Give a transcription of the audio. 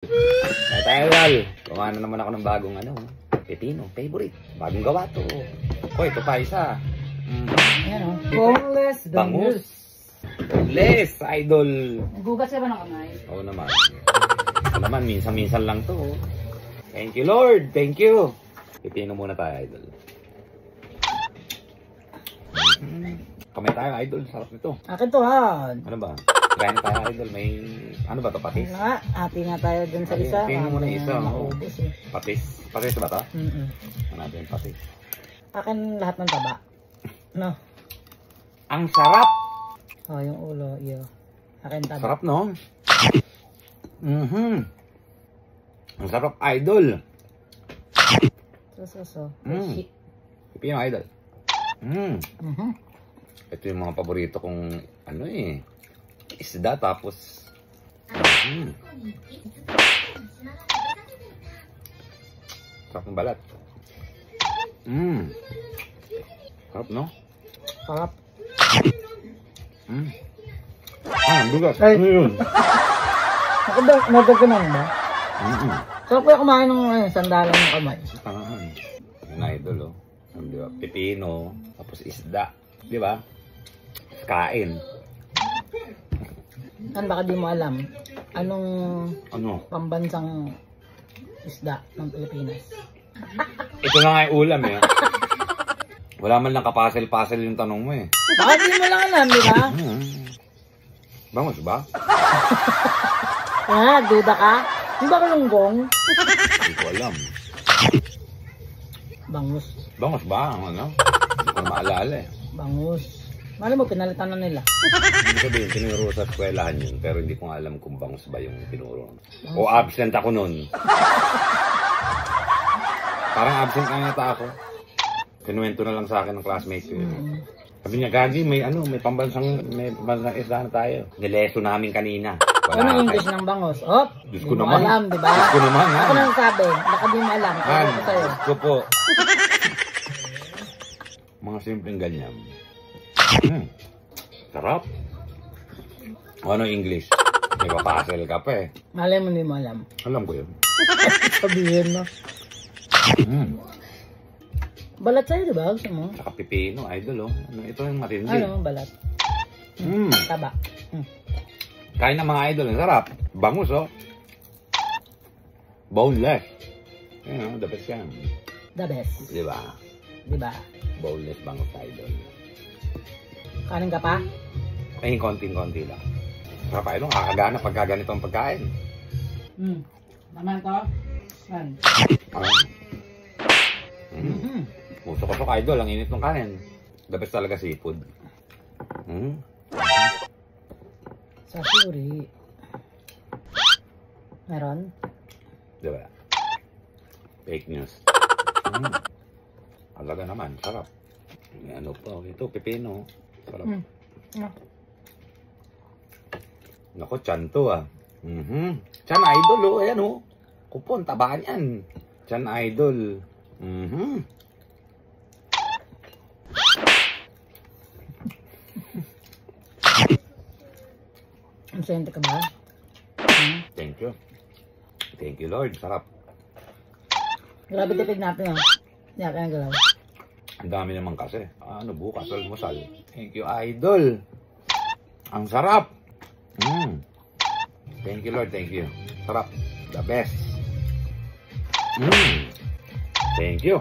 Ay tayo, Ral. Kumain na naman ako ng bagong pepino, favorite. Bagong gawa to. O, ito pa isa. Ayan o. Boneless Bangus. Boneless, idol. Nagugas ka ba ng kamay? Oo naman. Ito naman, minsan-minsan lang to. Thank you, Lord. Thank you. Pepino muna tayo, idol. Kamay tayo, idol. Sarap nito. Akin to ha. Ano ba? Kain tayo, idol. May, ano ba to, patis? Nga, ati nga tayo dun sa isa. Tingnan mo na isa. Maubos eh. Patis. Patis ba to? Ano natin patis? Akin lahat ng taba. No? Ang sarap! Oh, yung ulo, iyo. Akin taba. Sarap, no? Ang sarap, idol. So. Mm. Pipino, idol. Ito yung mga paborito kong, isda, tapos, sarap ng balat. Sarap, no? Sarap. Ang bigas. Ay. Ano yun? Nagaganon ba? Sarap kaya kumain ng sandalan ng kamay. Tangahan. Yung idol, oh. Di ba? Pipino, tapos isda. Di ba? Kain. Baka di mo alam. Anong pambansang isda ng Pilipinas? Ito na nga yung ulam, eh. Wala man lang kapasel-pasel yung tanong mo, eh. Baka di mo lang alam, di ba? Bangus ba? Duda ka? Hindi ba kalunggong? Hindi ko alam. Bangus. Bangus ba? Hindi ko maalala, eh. Bangus. Mali mo, pinalitan na nila. Hindi sabihin, tinuro sa eskwelahan yun, pero hindi ko nga alam kung bangus ba yung tinuro. O absent ako nun. Parang absent nga yata ako. Kinuwento na lang sa akin ng classmate ko yun. Sabi niya, Gagi, may pambansang isda na tayo. Nileso namin kanina. Ano English ng bangus? Oh, Diyos di ko mo naman. alam, di ba? Diyos ko naman, ha? Ako nang sabi, baka di mo alam. Han, Ako sa'yo. Diyos ko po. Mga simpleng ganyan. Sarap. Ano English? May papasel ka pa, eh. Malay mo, di mo alam. Alam ko yun. Sabihin mo. Balat sa'yo, di ba? Gusto mo? Saka pipino, idol, oh. Ito yung matindi. Ano, balat? Taba. Kain ng mga idol, ang sarap. Bangus, oh. Boneless. Yan, the best yan. The best. Di ba? Di ba? Boneless bangus, idol. Kanin ka pa? Ay, konting-konti lang. Sarap, idol. Kakagana pagka ganito ang pagkain. Naman to? Yan. Musok-usok, idol. Ang init ng kanin. The best talaga seafood. Sashuri. Meron? Diba? Fake news. Alaga naman. Sarap. May ano pa. Ito, pipino. Sarap. Naku, tiyan to, ah. Tiyan idol, oh. Ayan, oh. Kupon, tabaan yan. Tiyan idol. Masente ka ba? Thank you. Thank you, Lord. Sarap. Grabe tipid natin, ha? Hindi ka nang galaw. Ang dami naman kasi. Bukas, almusal. Thank you, idol. Ang sarap. Thank you, Lord. Thank you. Sarap. The best. Thank you.